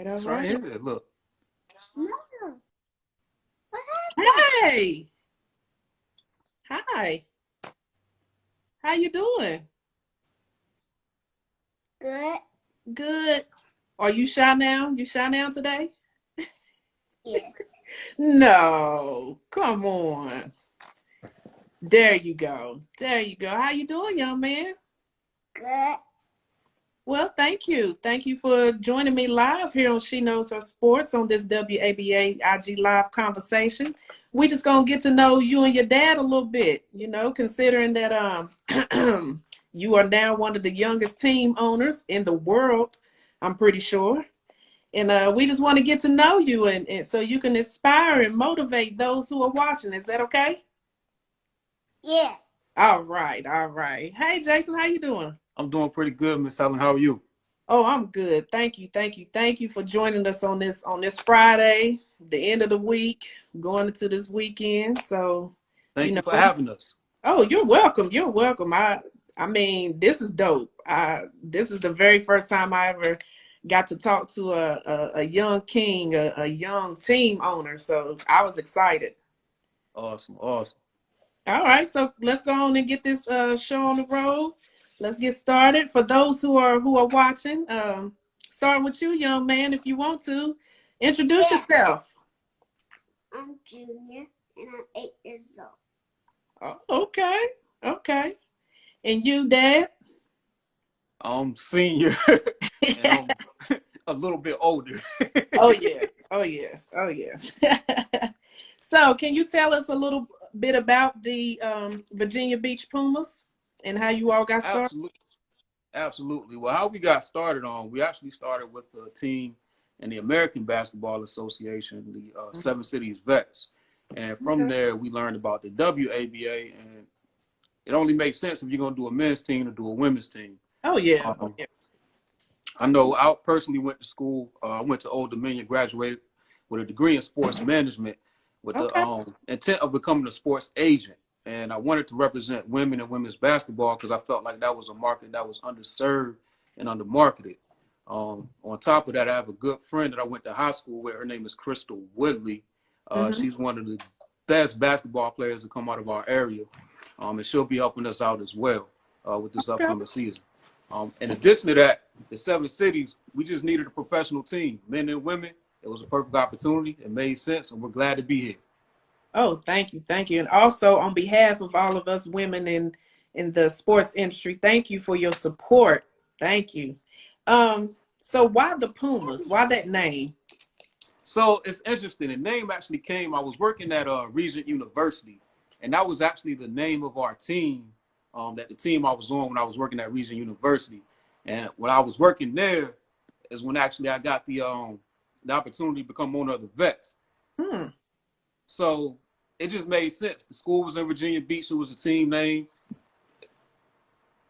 all It's right right. here. Look. No. What happened? Hey, hi. How you doing? Good. Good. Are you shy now? You shy now today? Yes. No. Come on. There you go. There you go. How you doing, young man? Good. Well, thank you. Thank you for joining me live here on She Knows Her Sports on this WABA IG live conversation. We just gonna get to know you and your dad a little bit, considering that you are now one of the youngest team owners in the world, I'm pretty sure. And we just want to get to know you and so you can inspire and motivate those who are watching. Is that okay? Yeah. All right, all right. Hey Jason, how you doing? I'm doing pretty good, Miss Helen. How are you? Oh, I'm good. Thank you, thank you, thank you for joining us on this Friday, the end of the week, going into this weekend. So, you Thank you know, for having us. oh, you're welcome. You're welcome. I mean, this is dope. This is the very first time I ever got to talk to a young king, a young team owner. So I was excited. Awesome, awesome. All right, so let's go on and get this show on the road. Let's get started. For those who are watching, starting with you, young man, if you want to introduce Yeah. yourself. I'm Junior and I'm 8 years old. Oh, okay, okay. And you, Dad? I'm senior and I'm a little bit older. Oh yeah, oh yeah, oh yeah. So, can you tell us a little bit about the Virginia Beach Pumas and how you all got started? Absolutely, absolutely. Well, how we got started we actually started with a team in the American Basketball Association, the Seven Cities Vets. And from Okay. there, we learned about the WABA, and it only makes sense if you're going to do a men's team to do a women's team. Oh yeah, oh Um, yeah. I know I personally went to school. I went to Old Dominion, graduated with a degree in sports management with the Okay. intent of becoming a sports agent. And I wanted to represent women and women's basketball because I felt like that was a market that was underserved and undermarketed. On top of that, I have a good friend that I went to high school with. Her name is Crystal Woodley. Mm-hmm. She's one of the best basketball players to come out of our area. And she'll be helping us out as well with this Okay. upcoming season. In addition to that, the Seven Cities, we just needed a professional team, men and women. It was a perfect opportunity. It made sense, and we're glad to be here. Oh, thank you, thank you. And also on behalf of all of us women in the sports industry, thank you for your support. Thank you. So why the Pumas? Why that name? So it's interesting. The name actually came. I was working at Regent University, and that was actually the name of our team. That the team I was on when I was working at Regent University, and when I was working there, is when actually I got the opportunity to become owner of the Vets. Hmm. So it just made sense. The school was in Virginia Beach. It was a team name.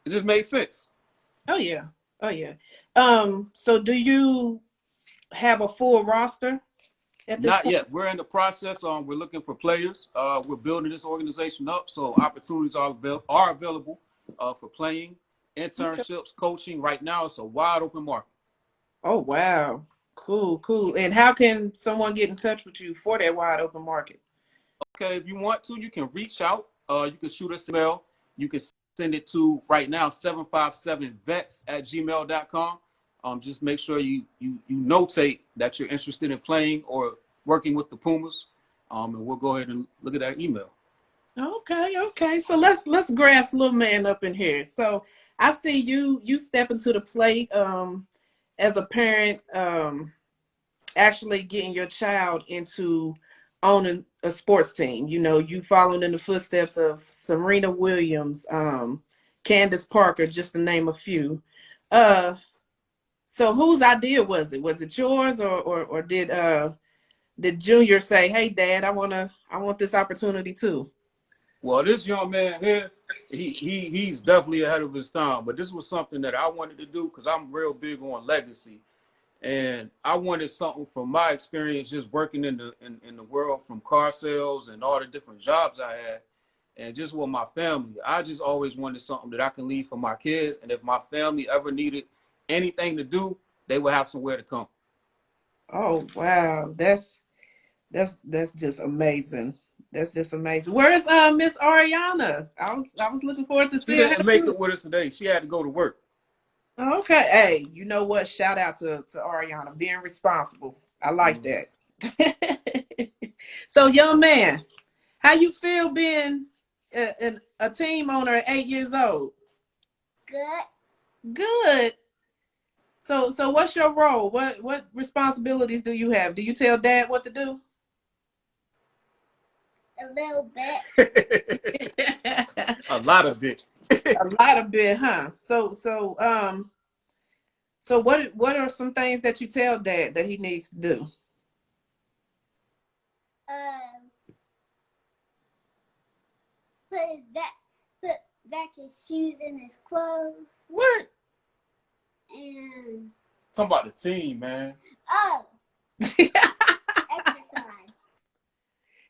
It just made sense. Oh yeah. Oh yeah. So do you have a full roster at this Not point? yet. We're in the process. We're looking for players. We're building this organization up, so opportunities are available for playing, Okay. internships, coaching. Right now, it's a wide open market. Oh wow. Cool, cool. And how can someone get in touch with you for that wide open market? Okay, if you want to, you can reach out. You can shoot us an email. You can send it to right now 757vets@gmail.com. Just make sure you notate that you're interested in playing or working with the Pumas, and we'll go ahead and look at that email. Okay, okay. So let's grasp little man up in here. So I see you step into the plate as a parent, actually getting your child into owning a sports team. You following in the footsteps of Serena Williams, Candace Parker, just to name a few. Uh so whose idea was it? Was it yours or did Junior say, "Hey Dad, I want this opportunity too"? Well, this young man here, he's definitely ahead of his time. But this was something that I wanted to do because I'm real big on legacy, and I wanted something from my experience just working in the world from car sales and all the different jobs I had, and just with my family. I just always wanted something that I can leave for my kids, and if my family ever needed anything to do, they would have somewhere to come. Oh wow, that's just amazing. That's just amazing. Where's Miss Ariana? I was looking forward to She seeing her didn't make too. it with us today. She had to go to work. Okay, hey, you know what? Shout out to Ariana being responsible. I like Mhm. that. So, young man, how you feel being a team owner at 8 years old? Good. Good. So what's your role? What responsibilities do you have? Do you tell dad what to do? A little bit. A lot of it. A lot of bit, huh? So what are some things that you tell dad that he needs to do? Um, put his back, put back his shoes in his clothes, What? and Talking about the team, man. oh, exercise.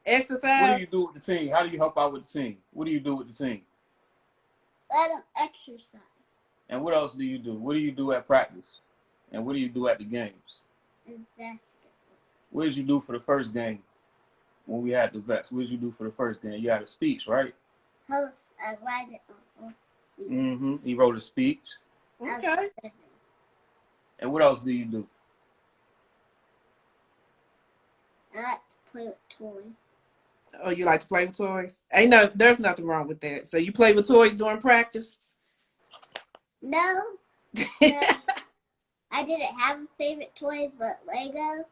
What do you Exercise? do with the team? How do you help out with the team? What do you do with the team? Let him exercise. And what else do you do? What do you do at practice? And what do you do at the games? And basketball. What did you do for the first game when we had the vets? What did you do for the first game? You had a speech, right? Host. I write it on. Mm-hmm. He wrote a speech. Okay. And what else do you do? I like to play with toys. Oh, you like to play with toys? Ain't no, there's nothing wrong with that. So you play with toys during practice? No, I didn't have a favorite toy but Lego,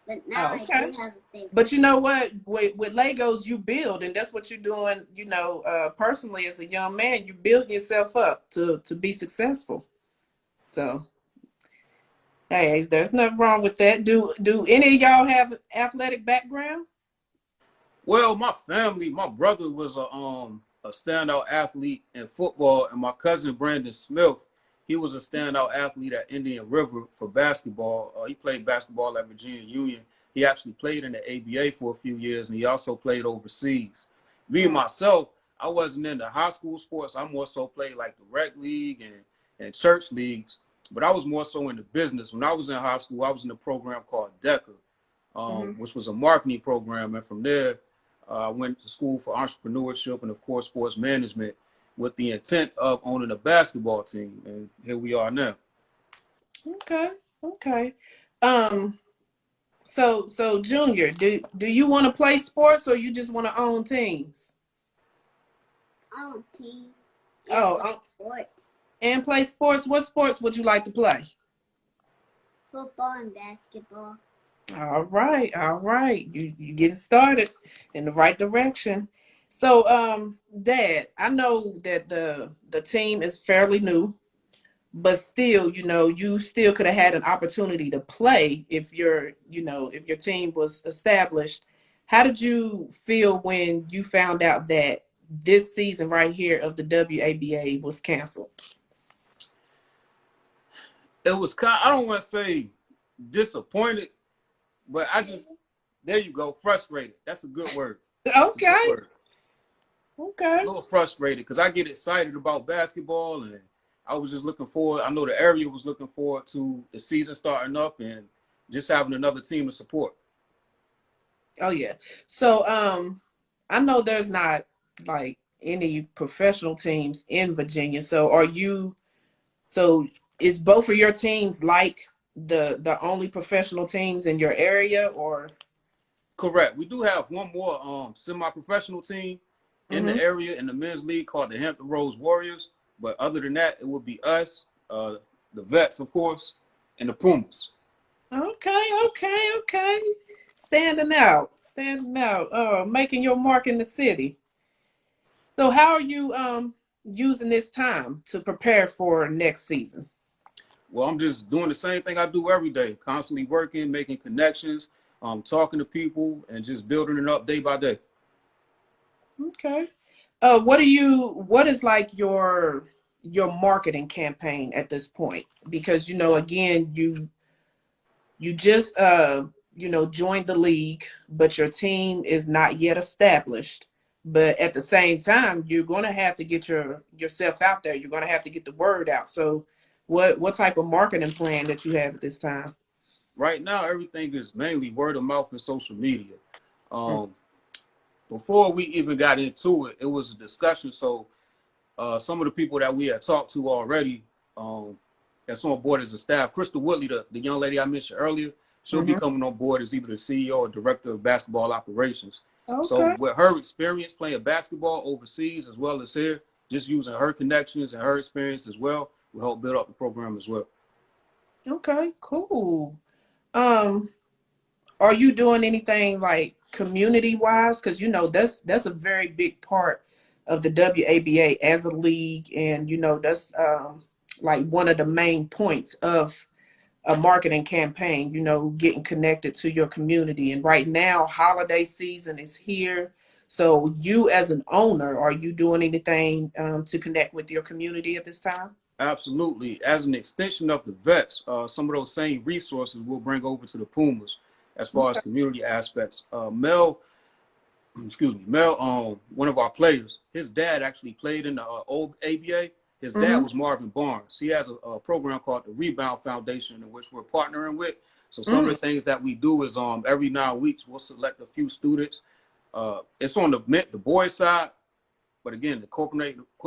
but now Oh, I okay. do have a favorite. But you know what? With Legos, you build, and that's what you're doing. Personally, as a young man, you build yourself up to be successful. So, hey, there's nothing wrong with that. Do any of y'all have athletic background? Well, my family, my brother was a standout athlete in football, and my cousin Brandon Smith, he was a standout athlete at Indian River for basketball. He played basketball at Virginia Union. He actually played in the ABA for a few years, and he also played overseas. Me Oh, myself, I wasn't into high school sports. I more so played like the rec league and church leagues, but I was more so into business. When I was in high school, I was in a program called DECA, hmm. which was a marketing program, and from there I went to school for entrepreneurship and, of course, sports management with the intent of owning a basketball team. And here we are now. Okay, okay. Um, so Junior, do you want to play sports or you just want to own teams? On team and Oh, play sports, and play sports. What sports would you like to play? football and basketball. All right, all right. You getting started in the right direction. So, Dad, I know that the team is fairly new, but still, you still could have had an opportunity to play if your team was established. How did you feel when you found out that this season right here of the WABA was canceled? It was kind of, I don't want to say disappointed, but there you go, frustrated. That's a good word. That's a good Okay, word. A okay. little frustrated because I get excited about basketball, and I was just looking forward. I know the area was looking forward to the season starting up and just having another team to support. Oh yeah. So I know there's not like any professional teams in Virginia. So is both of your teams like the only professional teams in your area or Correct. We do have one more semi-professional team in the hmm. area in the men's league called the Hampton Roads Warriors. But other than that, it would be us, the vets, of course, and the Pumas. Okay, okay, okay. Standing out, making your mark in the city. So how are you using this time to prepare for next season? Well, I'm just doing the same thing I do every day, constantly working, making connections, talking to people, and just building it up day by day. Okay. What is like your marketing campaign at this point? Because again, you just joined the league, but your team is not yet established. But at the same time, you're gonna have to get yourself out there. You're gonna have to get the word out. So what type of marketing plan that you have at this time? Right now, everything is mainly word of mouth and social media. Um, Before we even got into it, it was a discussion. So some of the people that we had talked to already, that's on board as a staff, Crystal Woodley, the young lady I mentioned earlier, she'll be Mm-hmm. coming on board as either the CEO or director of basketball operations. So Okay. with her experience playing basketball overseas as well as here, just using her connections and her experience as well, will help build up the program as well. Okay. Cool. Um, are you doing anything like community wise? Because that's a very big part of the WABA as a league, and that's like one of the main points of a marketing campaign. Getting connected to your community, and right now, holiday season is here. So, you as an owner, are you doing anything to connect with your community at this time? Absolutely. As an extension of the vets, some of those same resources we'll bring over to the Pumas as far as Okay. community aspects. Mel, excuse me, Mel, one of our players, his dad actually played in the old ABA. His dad Mm-hmm. was Marvin Barnes. He has a program called the Rebound Foundation, in which we're partnering with. So some of Mm. the things that we do is every 9 weeks we'll select a few students. It's on the boys side, but again,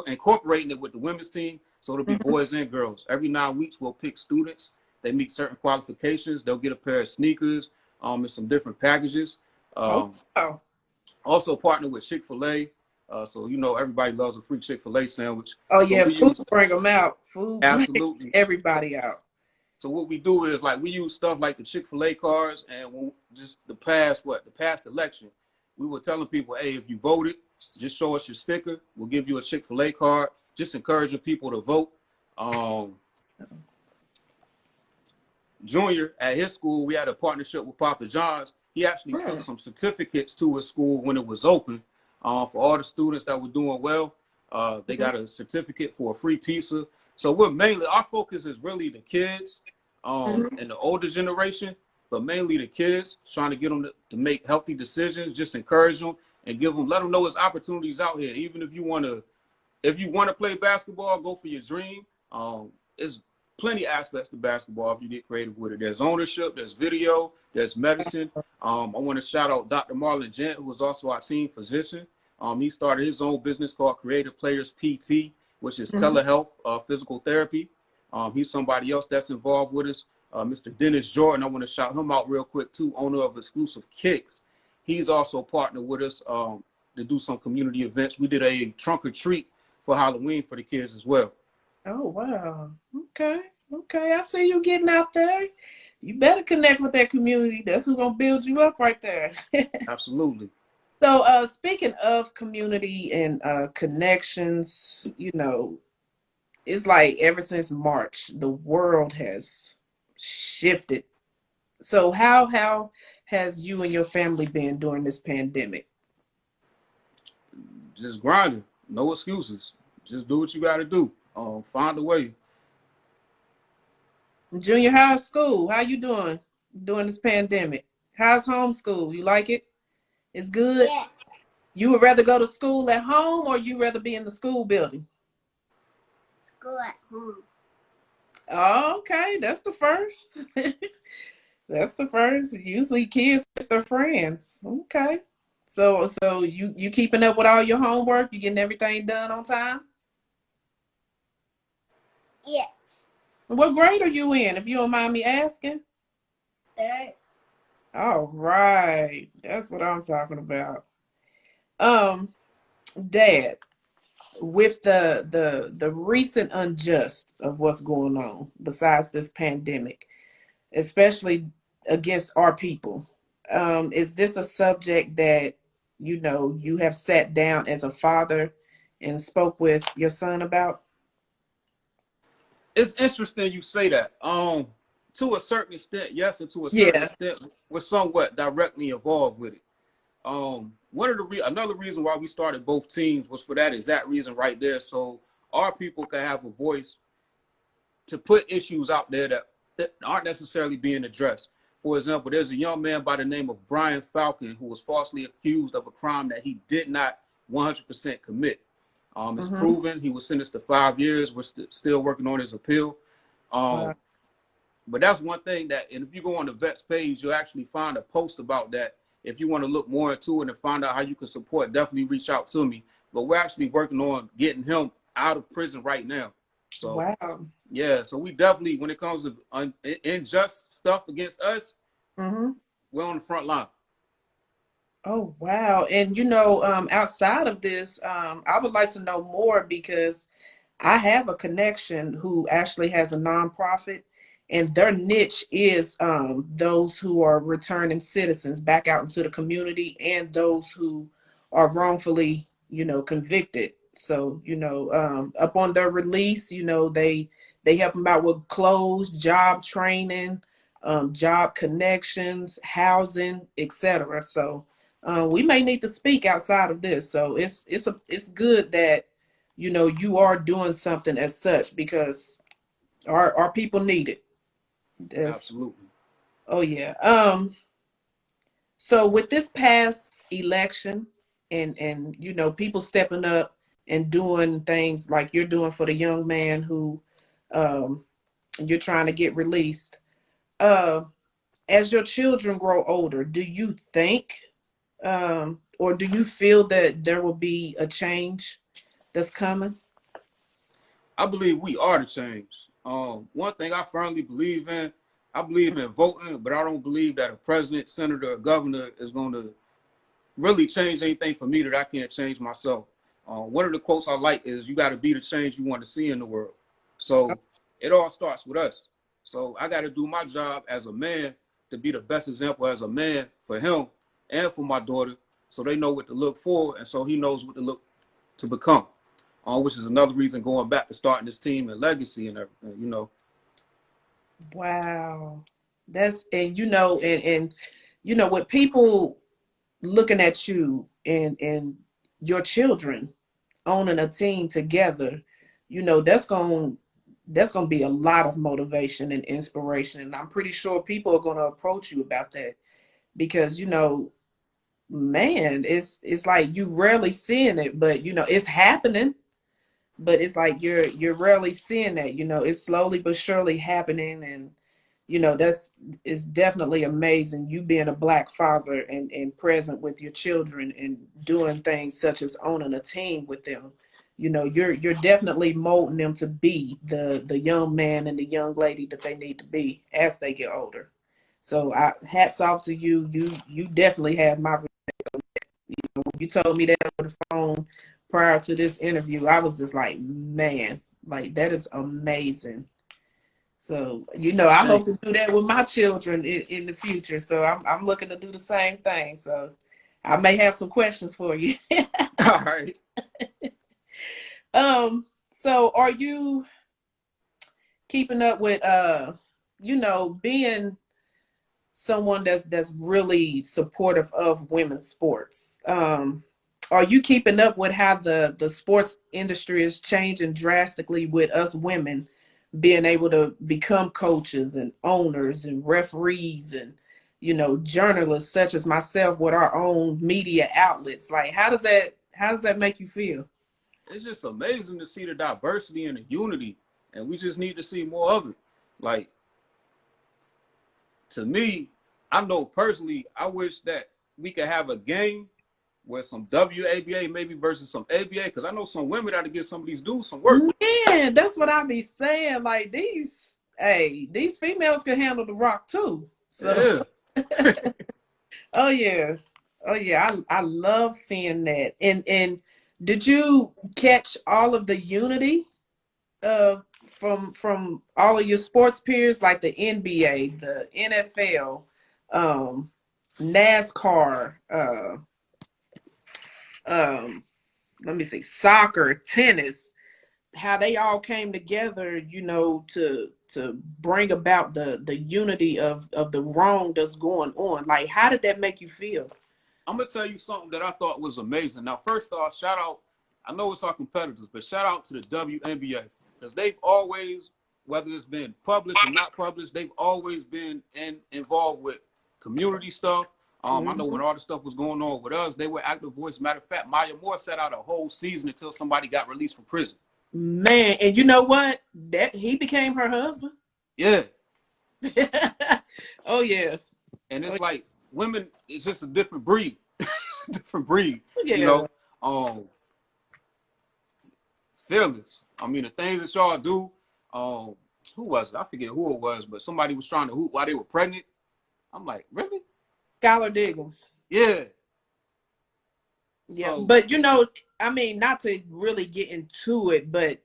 incorporating it with the women's team, so it'll be Mm-hmm. boys and girls. Every 9 weeks, we'll pick students. They meet certain qualifications. They'll get a pair of sneakers, and some different packages. Oh, Um, wow. Also partner with Chick-fil-A. So everybody loves a free Chick-fil-A sandwich. Oh So yeah, we food use bring them out. Food bring absolutely. everybody out. So what we do is like we use stuff like the Chick-fil-A cards, and just the past election, we were telling people, hey, if you voted, just show us your sticker. We'll give you a Chick-fil-A card. Just encouraging people to vote. Um, Junior at his school, we had a partnership with Papa John's. He actually took Hmm. some certificates to his school when it was open. For all the students that were doing well, they Mhm. got a certificate for a free pizza. So we're mainly our focus is really the kids, Mhm. and the older generation, but mainly the kids, trying to get them to make healthy decisions, just encourage them and let them know there's opportunities out here. Even if you want to play basketball, go for your dream. It's plenty of aspects to basketball if you get creative with it. There's ownership, there's video, there's medicine. I want to shout out Dr. Marlon Gent, who is also our team physician. He started his own business called Creative Players PT, which is Mhm. telehealth, physical therapy. He's somebody else that's involved with us. Mr. Dennis Jordan, I want to shout him out real quick too, owner of Exclusive Kicks. He's also partnered with us to do some community events. We did a trunk or treat for Halloween for the kids as well. Oh wow. Okay. Okay. I see you getting out there. You better connect with that community. That's who's gonna build you up right there. Absolutely. So speaking of community and connections, it's like ever since March, the world has shifted. So how has you and your family been during this pandemic? Just grinding. No excuses. Just do what you got to do. Find a way. Junior high school, how you doing during this pandemic? How's homeschool? You like it? It's good. Yeah, You would rather go to school at home or you rather be in the school building? school at home. Oh, okay, that's the first. That's the first. Usually kids miss their friends. Okay. So you keeping up with all your homework? You getting everything done on time? Yeah, What grade are you in, if you don't mind me asking? third. All right. That's what I'm talking about. Um, Dad, with the recent unjust of what's going on, besides this pandemic, especially against our people, is this a subject that you have sat down as a father and spoke with your son about? It's interesting you say that. To a certain extent, yes, and to a certain Yeah. extent, we're somewhat directly involved with it. Another reason why we started both teams was for that exact reason right there, so our people can have a voice to put issues out there that aren't necessarily being addressed. For example, there's a young man by the name of Brian Falcon who was falsely accused of a crime that he did not 100% commit. It's Mm-hmm. proven. He was sentenced to 5 years. We're still working on his appeal. Wow. Um, But that's one thing that, and if you go on the Vets page, you'll actually find a post about that. If you want to look more into it and find out how you can support, definitely reach out to me. But we're actually working on getting him out of prison right now. So, Wow. yeah, so we definitely, when it comes to unjust stuff against us, Mm-hmm. we're on the front line. Oh, wow. And outside of this, I would like to know more because I have a connection who actually has a nonprofit, and their niche is those who are returning citizens back out into the community and those who are wrongfully, convicted. So, upon their release, they help them out with clothes, job training, job connections, housing, etc. So, we may need to speak outside of this. So it's good that you are doing something as such because our people need it. That's, Absolutely. oh yeah. So with this past election and people stepping up and doing things like you're doing for the young man who um you're trying to get released. Uh as your children grow older, do you think or do you feel that there will be a change that's coming? I believe we are the change. One thing I firmly believe in, I believe in voting, but I don't believe that a president, senator, or governor is going to really change anything for me that I can't change myself. One of the quotes I like is, "You got to be the change you want to see in the world." So it all starts with us. So I got to do my job as a man to be the best example as a man for him and for my daughter, so they know what to look for, and so he knows what to look to become. Which is another reason going back to starting this team and legacy and everything. Wow. That's and with people looking at you and your children owning a team together, that's going to be a lot of motivation and inspiration, and I'm pretty sure people are going to approach you about that because man, it's like you rarely seeing it, but it's happening. But it's like you're rarely seeing that. It's slowly but surely happening, and that's it's definitely amazing. You being a black father and present with your children and doing things such as owning a team with them. You're definitely molding them to be the young man and the young lady that they need to be as they get older. So hats off to you. You definitely have my. When you told me that over the phone prior to this interview, I was just like, man, like that is amazing. So, I Thank hope you. to do that with my children in the future. So I'm looking to do the same thing. So I may have some questions for you. All right. So are you keeping up with being someone that's really supportive of women's sports? Are you keeping up with how the sports industry is changing drastically with us women being able to become coaches and owners and referees and journalists such as myself with our own media outlets? Like how does that make you feel? It's just amazing to see the diversity and the unity, and we just need to see more of it. Like, to me, I know personally, I wish that we could have a game where some WABA maybe versus some ABA, because I know some women got to get some of these dudes some work. Man, that's what I be saying. Like these females can handle the rock too. So Yeah. oh yeah. Oh yeah, I love seeing that. And did you catch all of the unity from all of your sports peers, like the NBA, the NFL, um, NASCAR, um, let me see, soccer, tennis, how they all came together, to bring about the unity of the wrong that's going on. Like, how did that make you feel? I'm gonna tell you something that I thought was amazing. Now, first off, shout out. I know it's our competitors, but shout out to the WNBA, because they've always, whether it's been published or not published, they've always been involved with community stuff. I know Mhm. when all the stuff was going on with us, they were active voice. Matter of fact, Maya Moore sat out a whole season until somebody got released from prison. Man, and you know what? That he became her husband. Yeah, Oh yeah. And Oh it's like women, it's just a different breed. It's a different breed, you yeah. know. Fearless. I mean, the things that y'all do. Um, who was it? I forget who it was, but somebody was trying to hoop while they were pregnant. I'm like, really? Scholar Diggins. Yeah. Yeah. So, But I mean, not to really get into it, but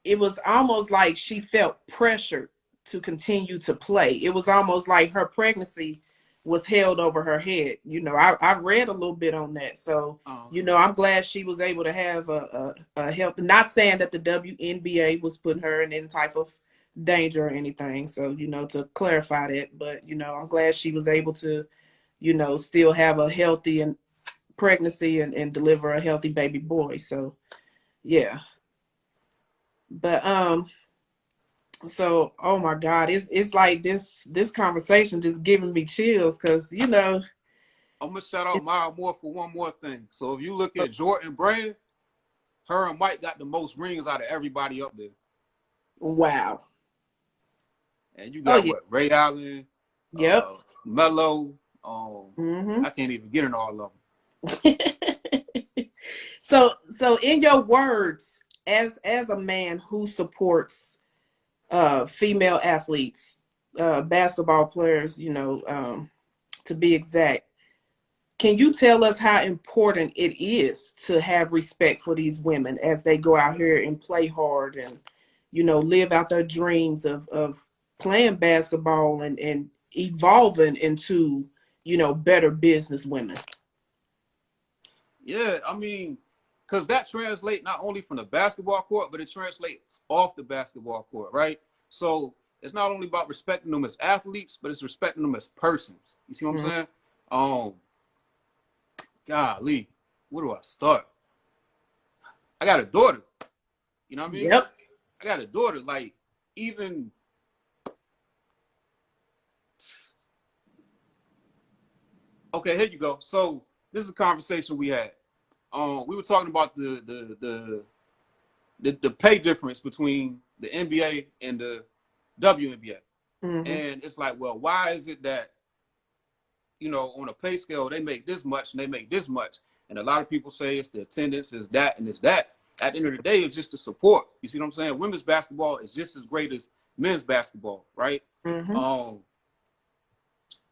it was almost like she felt pressured to continue to play. It was almost like her pregnancy was held over her head. I read a little bit on that. So, I'm glad she was able to have a health. Not saying that the WNBA was putting her in any type of danger or anything. So, to clarify that. But, I'm glad she was able to, still have a healthy and pregnancy and deliver a healthy baby boy. So, yeah. But so, oh my God, it's like this conversation just giving me chills because I'm gonna shout out Maya Moore for one more thing. So if you look at Jordan Brand, her and Mike got the most rings out of everybody up there. wow. And you Oh got yeah. what? Ray Allen, Yep. Melo. Hmm. I can't even get in all of So in your words, as a man who supports female athletes, basketball players, to be exact, can you tell us how important it is to have respect for these women as they go out here and play hard and, live out their dreams of playing basketball and evolving into, better business women? them. Yeah, I mean, because that translates not only from the basketball court, but it translates off the basketball court, right? So it's not only about respecting them as athletes, but it's respecting them as persons. You see what I'm Mhm. saying? Um, Golly, where do I start? I got a daughter. You know what I mean? Yep. I got a daughter. Like, even okay, here you go. So this is a conversation we had. We were talking about the pay difference between the NBA and the WNBA, Hmm. and it's like, well, why is it that on a pay scale they make this much and they make this much, and a lot of people say it's the attendance, is that, and it's that. At the end of the day, it's just the support. You see what I'm saying? Women's basketball is just as great as men's basketball, right? Hmm. Um,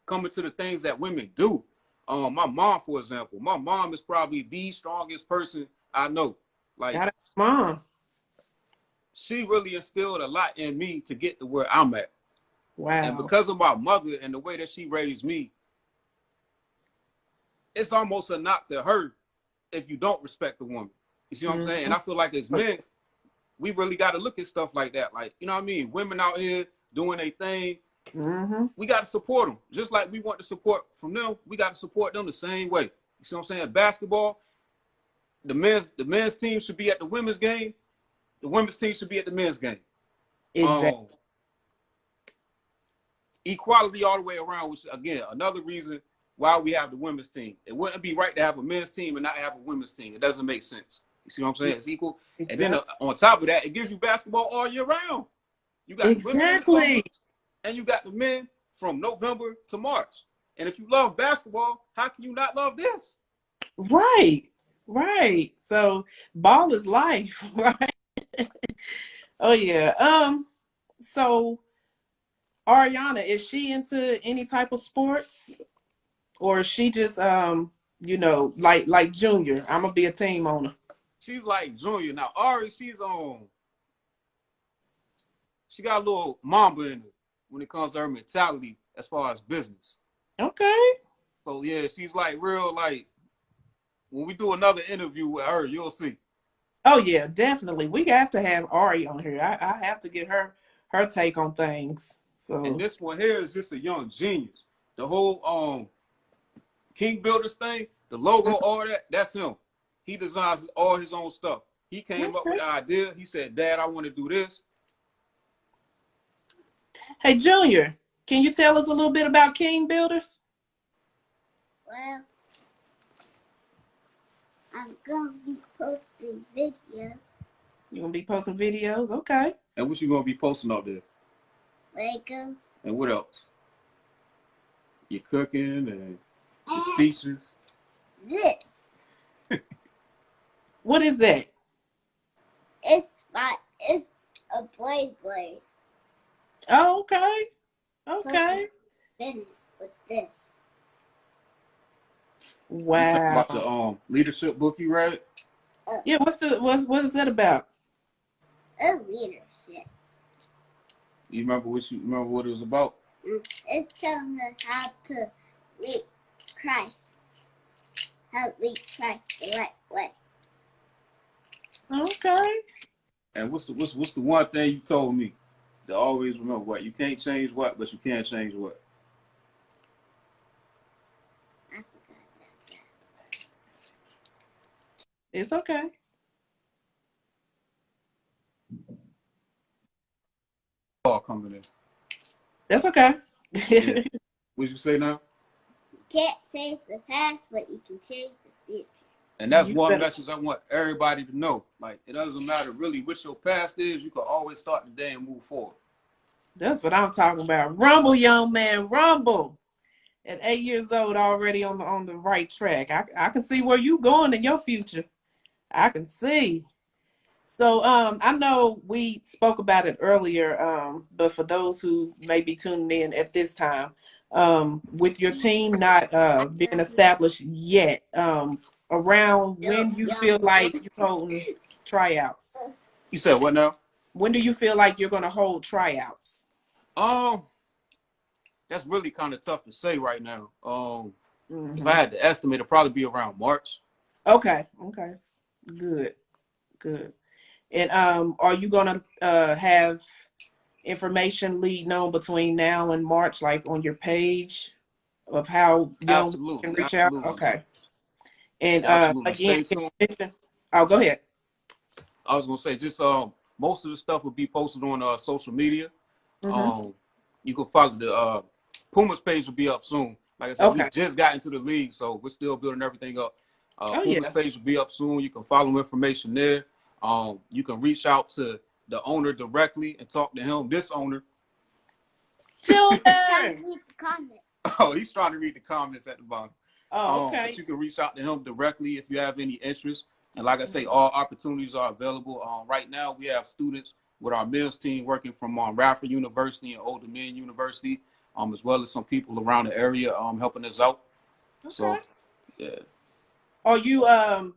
Coming to the things that women do. My mom, for example, my mom is probably the strongest person I know. Like, Got it, mom. she really instilled a lot in me to get to where I'm at. And Wow. because of my mother and the way that she raised me, it's almost a knock to her if you don't respect the woman. You see what I'm saying? Hmm. And I feel like as men, we really got to look at stuff like that. Like, you know what I mean? Women out here doing a thing, Hmm. we got to support them. Just like we want to support from them, we got to support them the same way. You see what I'm saying? Basketball, the men's team should be at the women's game. The women's team should be at the men's game. Exactly. Um, Equality all the way around, which again, another reason why we have the women's team. It wouldn't be right to have a men's team and not have a women's team. It doesn't make sense. You see what I'm saying? It's equal. And then Exactly. on top of that, it gives you basketball all year round. You got the women in the summer, Exactly. and you got the men from November to March. And if you love basketball, how can you not love this? Right. Right. So ball is life, right? Oh yeah. So Ariana, is she into any type of sports? Or is she just like Junior? I'm gonna be a team owner. She's like Junior. Now, Ari, she's on. She got a little mamba in her when it comes to her mentality as far as business. Okay. So yeah, she's like real like when we do another interview with her, you'll see. Oh yeah, definitely. We have to have Ari on here. I have to get her take on things. And So this one here is just a young genius. The whole King Builders thing, the logo, all that, that's him. He designs all his own stuff. He came up with okay. the idea. He said, Dad, I want to do this. Hey Junior, can you tell us a little bit about King Builders? Well, I'm gonna be posting videos. You gonna be posting videos? Okay. And what you gonna be posting out there? Legos. And what else? You're cooking and your speeches. This. What is that? It's a blade. Oh, okay. Plus Okay. spin it with this. You talking about Wow. the leadership book you read? Yeah, what is that about? A leadership. You remember what it was about? It's telling us how to lead Christ. How to lead Christ the right way. Okay. And what's the one thing you told me to always remember? What you can't change what, but you can change what? I forgot that. It's okay. All coming in. That's okay. Yeah. What'd you say now? You can't change the past, but you can change the future. And that's You one better. message I want everybody to know. Like, it doesn't matter really what your past is. You can always start the day and move forward. That's what I'm talking about. Rumble, young man, rumble. At 8 years old, already on the right track. I can see where you going in your future. I can see. So I know we spoke about it earlier, but for those who may be tuning in at this time, with your team not being established yet, around when you feel like you're holding tryouts? You said what now? When do you feel like you're going to hold tryouts? Um, that's really kind of tough to say right now. If I Hmm. had to estimate, it'd probably be around March. Okay, okay, good, good. And are you going to have information leading on between now and March, like on your page of how young can Absolutely, reach out? absolutely, Okay. And absolutely. again, Stay tuned. oh, go ahead. I was gonna say just most of the stuff will be posted on social media. Hmm. Um, you can follow the Pumas page will be up soon. Like I said, we Okay. just got into the league, so we're still building everything up. Oh, Pumas yeah. page will be up soon. You can follow information there. You can reach out to the owner directly and talk to him. This owner, Junior. Leave the comment. oh, he's trying to read the comments at the bottom. Oh, But okay. you can reach out to him directly if you have any interest. And like I say, all opportunities are available. Right now, we have students with our men's team working from Radford University and Old Dominion University, as well as some people around the area helping us out. Okay. So, yeah, Are you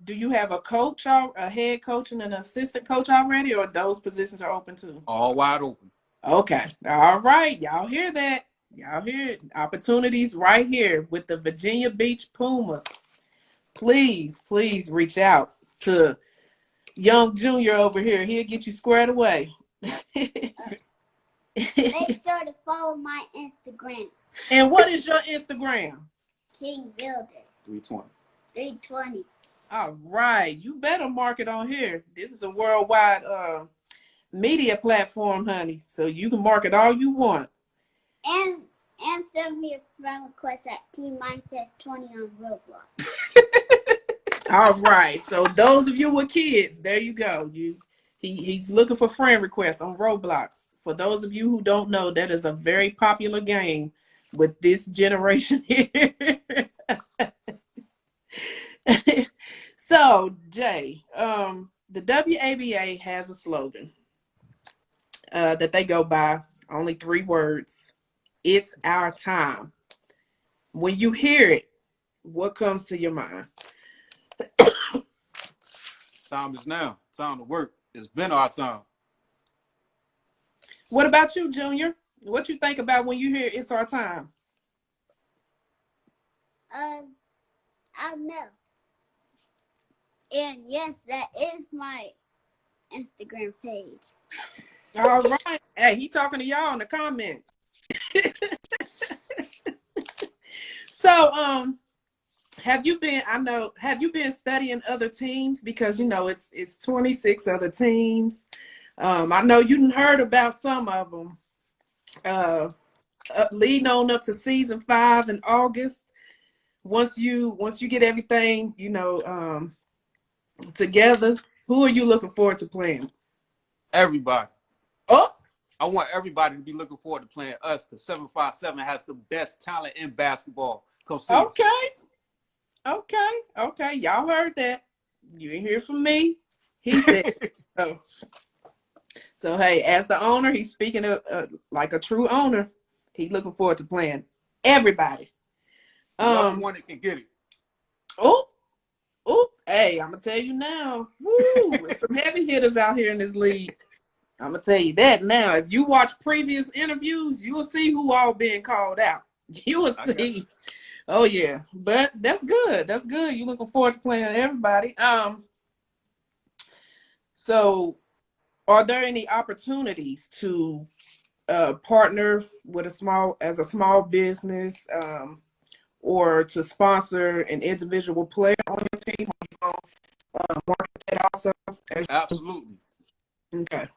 do you have a coach, a head coach and an assistant coach already, or those positions are open too? all wide open. Okay. All right. Y'all hear that? Y'all hear it. Opportunities right here with the Virginia Beach Pumas. Please, please reach out to young Junior over here. He'll get you squared away. Make sure to follow my Instagram, And what is your Instagram? King Builder 320. 320. All right. You better mark it on here. This is a worldwide media platform, honey. So you can mark it all you want. And send me a friend request at Team Mindset 20 on Roblox. All right. So those of you with kids, there you go. He's looking for friend requests on Roblox. For those of you who don't know, that is a very popular game with this generation here. So, Jay, the WABA has a slogan that they go by, only 3 words. It's our time. When you hear it, what comes to your mind? Time is now. Time to work. It's been our time. What about you, Junior? What you think about when you hear it's our time? I know. And yes, that is my Instagram page. All right. Hey, he talking to y'all in the comments. So, have you been studying other teams? Because it's 26 other teams. I know you heard about some of them. Leading on up to season 5 in August. Once you get everything, together, who are you looking forward to playing? Everybody. Oh. I want everybody to be looking forward to playing us because 757 has the best talent in basketball. Come see us. Okay. Y'all heard that. You didn't hear from me. He said so. So hey, as the owner, he's speaking like a true owner. He's looking forward to playing everybody. Whoever won it can get it. Oh, hey, I'm gonna tell you now. Woo, some heavy hitters out here in this league. I'm gonna tell you that now. If you watch previous interviews, you will see who all being called out. You will see. Oh yeah, but that's good. That's good. You looking forward to playing everybody. So are there any opportunities to partner with a small business, or to sponsor an individual player on your team? Are you gonna market that also? Absolutely. Okay.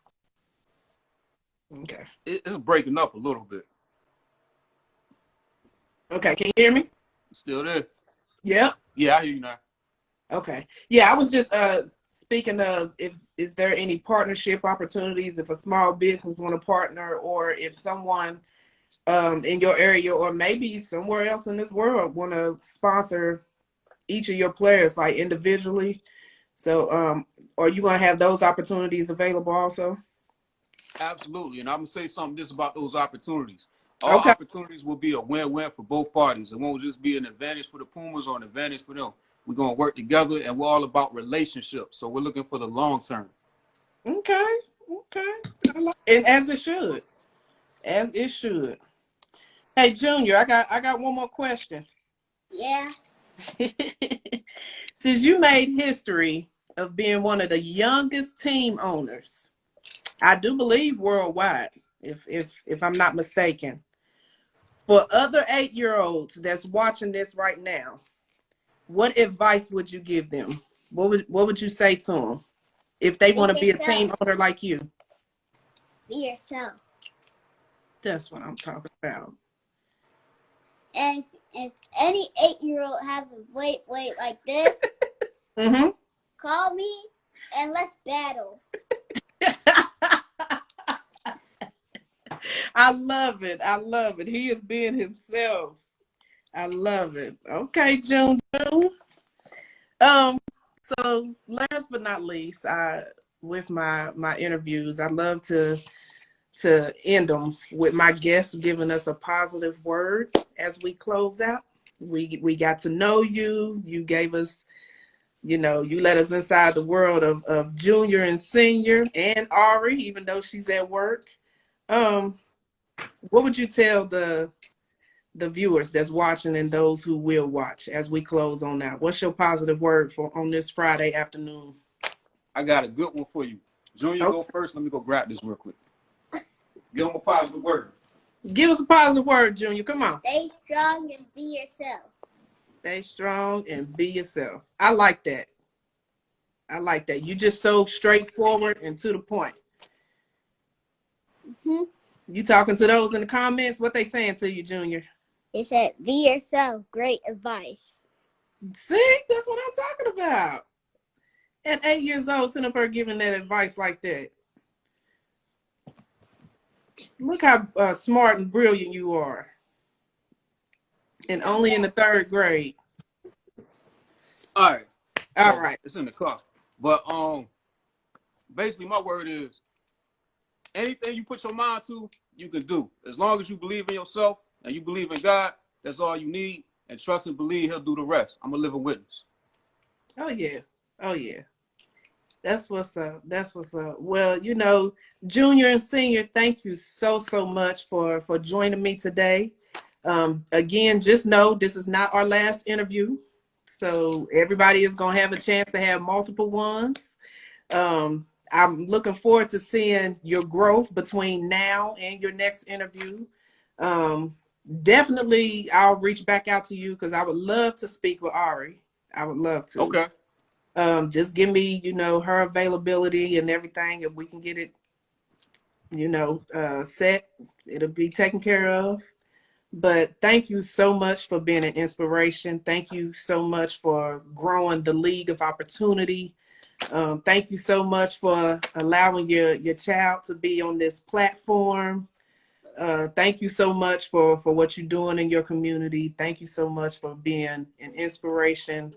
It's breaking up a little bit. Okay, can you hear me? Still there? Yep. Yeah, I hear you now. Okay. Yeah, I was just speaking of is there any partnership opportunities if a small business want to partner, or if someone in your area or maybe somewhere else in this world want to sponsor each of your players like individually. So are you going to have those opportunities available also? Absolutely. And I'm going to say something just about those opportunities. All Okay. opportunities will be a win-win for both parties. It won't just be an advantage for the Pumas or an advantage for them. We're going to work together, and we're all about relationships. So we're looking for the long term. Okay. And as it should. As it should. Hey, Junior, I got one more question. Yeah. Since you made history of being one of the youngest team owners, I do believe worldwide, if I'm not mistaken. For other 8-year-olds that's watching this right now, what advice would you give them? What would you say to them if they want to be a team owner like you? Be yourself. That's what I'm talking about. And if any 8-year-old have a weight like this, call me and let's battle. I love it. He is being himself. I love it. Okay, June. So last but not least, with my interviews, I love to end them with my guests giving us a positive word as we close out. We got to know you. You gave us, you let us inside the world of Junior and Senior and Ari, even though she's at work. What would you tell the viewers that's watching and those who will watch as we close on that? What's your positive word for on this Friday afternoon? I got a good one for you. Junior, Go first. Let me go grab this real quick. Give him a positive word. Give us a positive word, Junior. Come on. Stay strong and be yourself. Stay strong and be yourself. I like that. You just so straightforward and to the point. You talking to those in the comments? What they saying to you, Junior? They said, be yourself. Great advice. See, that's what I'm talking about. At 8 years old, sitting up here giving that advice like that. Look how smart and brilliant you are. And only in the 3rd grade. All right. All right. It's in the car. But basically my word is anything you put your mind to, you can do. As long as you believe in yourself and you believe in God, that's all you need. And trust and believe he'll do the rest. I'm a living witness. Oh yeah. That's what's up. Well, Junior and Senior, thank you so much for joining me today. Again, just know this is not our last interview. So everybody is going to have a chance to have multiple ones. I'm looking forward to seeing your growth between now and your next interview. Definitely, I'll reach back out to you because I would love to speak with Ari. I would love to. Okay. Just give me, her availability and everything. If we can get it, set, it'll be taken care of. But thank you so much for being an inspiration. Thank you so much for growing the League of Opportunity. Thank you so much for allowing your child to be on this platform. Thank you so much for what you're doing in your community. Thank you so much for being an inspiration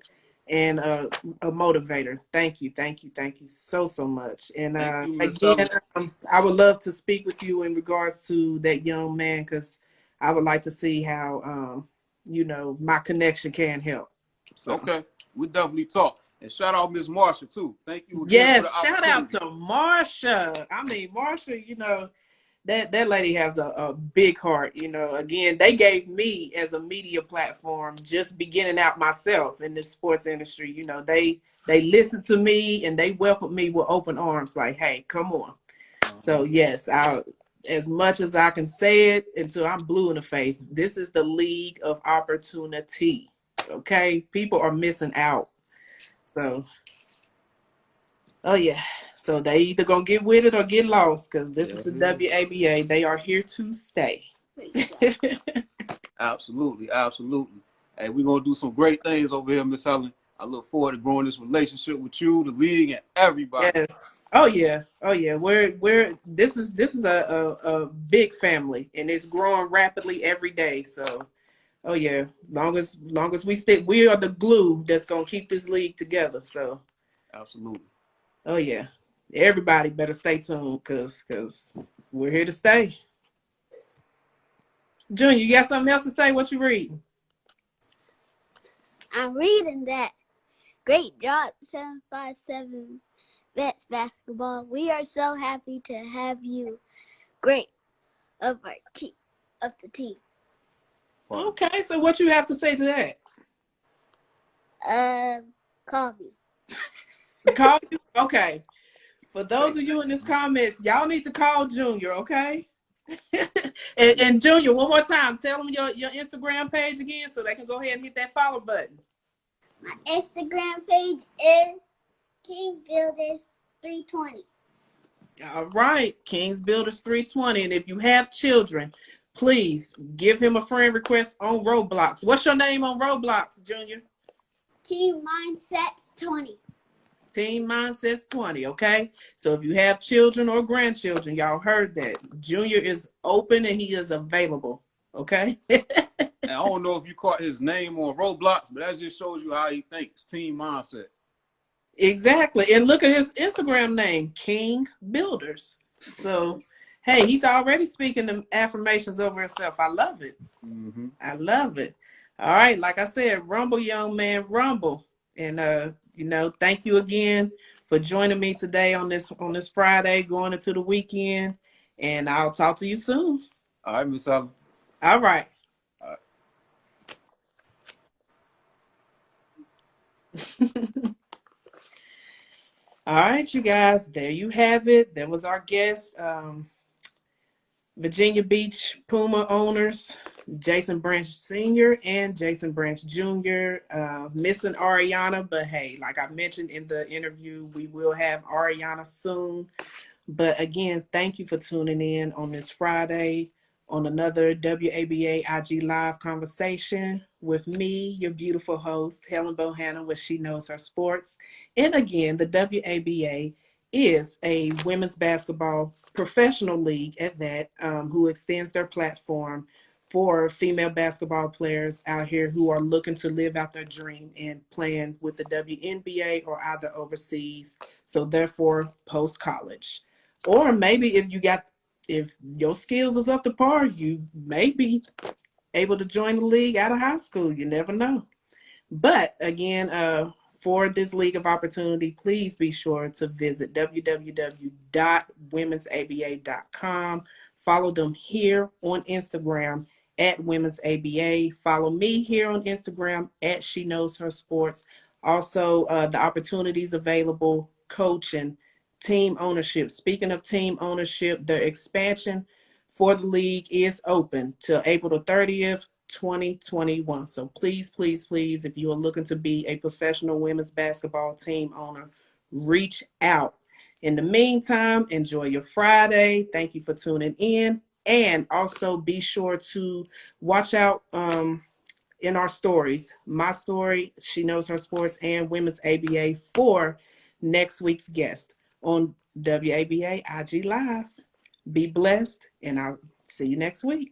and a motivator. Thank you so much. And Thank you, Miss again, Helen. I would love to speak with you in regards to that young man because I would like to see how my connection can help. So. Okay, we definitely talk. And shout out Miss Marsha too. Thank you again for the Yes, shout out opportunity. to Marsha. I mean, Marsha, that lady has a big heart. Again, they gave me as a media platform just beginning out myself in this sports industry. They listened to me and they welcomed me with open arms, like, hey, come on. So yes, as much as I can say it until I'm blue in the face, this is the league of opportunity. Okay, people are missing out. So. Oh yeah. So they either gonna get with it or get lost because this is Yeah, the WABA. They are here to stay. absolutely, absolutely. Hey, we're gonna do some great things over here, Miss Helen. I look forward to growing this relationship with you, the league, and everybody. Yes. Oh yeah. Oh yeah. We're this is a big family and it's growing rapidly every day. So oh yeah. Long as we stick, we are the glue that's gonna keep this league together. So Absolutely. oh yeah. Everybody better stay tuned because we're here to stay. Junior, you got something else to say? What you reading? I'm reading that. Great job, 757 Vets Basketball. We are so happy to have you. Great of our team, of the team. Okay, so what you have to say to that? Call me. Call you? Okay. For those of you in this comments, y'all need to call Junior, okay? and Junior, one more time, tell them your Instagram page again so they can go ahead and hit that follow button. My Instagram page is King Builders 320. All right, Kings Builders 320. And if you have children, please give him a friend request on Roblox. What's your name on Roblox, Junior? Team Mindsets 20. Team Mindsets 20, okay? So if you have children or grandchildren, y'all heard that. Junior is open and he is available, okay? And I don't know if you caught his name on Roblox, but that just shows you how he thinks. Team mindset. Exactly. And look at his Instagram name, King Builders. So, hey, he's already speaking the affirmations over himself. I love it. Mm-hmm. I love it. All right, like I said, rumble, young man, rumble. And thank you again for joining me today on this Friday, going into the weekend. And I'll talk to you soon. All right, Miss Allen. All right. All right. All right, you guys. There you have it. That was our guest. Virginia Beach Puma owners, Jason Branch Sr. and Jason Branch Jr. Missing Ariana, but hey, like I mentioned in the interview, we will have Ariana soon. But again, thank you for tuning in on this Friday on another WABA IG Live conversation with me, your beautiful host, Helen Bohanna, where she knows her sports. And again, the WABA is a women's basketball professional league at that, who extends their platform for female basketball players out here who are looking to live out their dream and playing with the WNBA or either overseas. So therefore, post college. Or maybe if your skills is up to par, you may be able to join the league out of high school. You never know. But again, for this League of Opportunity, please be sure to visit www.womensaba.com. Follow them here on Instagram at Women's ABA. Follow me here on Instagram at She Knows Her Sports. Also, the opportunities available, coaching, team ownership. Speaking of team ownership, the expansion for the league is open till April the 30th. 2021. So please, please, please, if you are looking to be a professional women's basketball team owner, reach out. In the meantime, enjoy your Friday. Thank you for tuning in. And also be sure to watch out in our stories. My story, She Knows Her Sports, and Women's ABA for next week's guest on WABA IG Live. Be blessed, and I'll see you next week.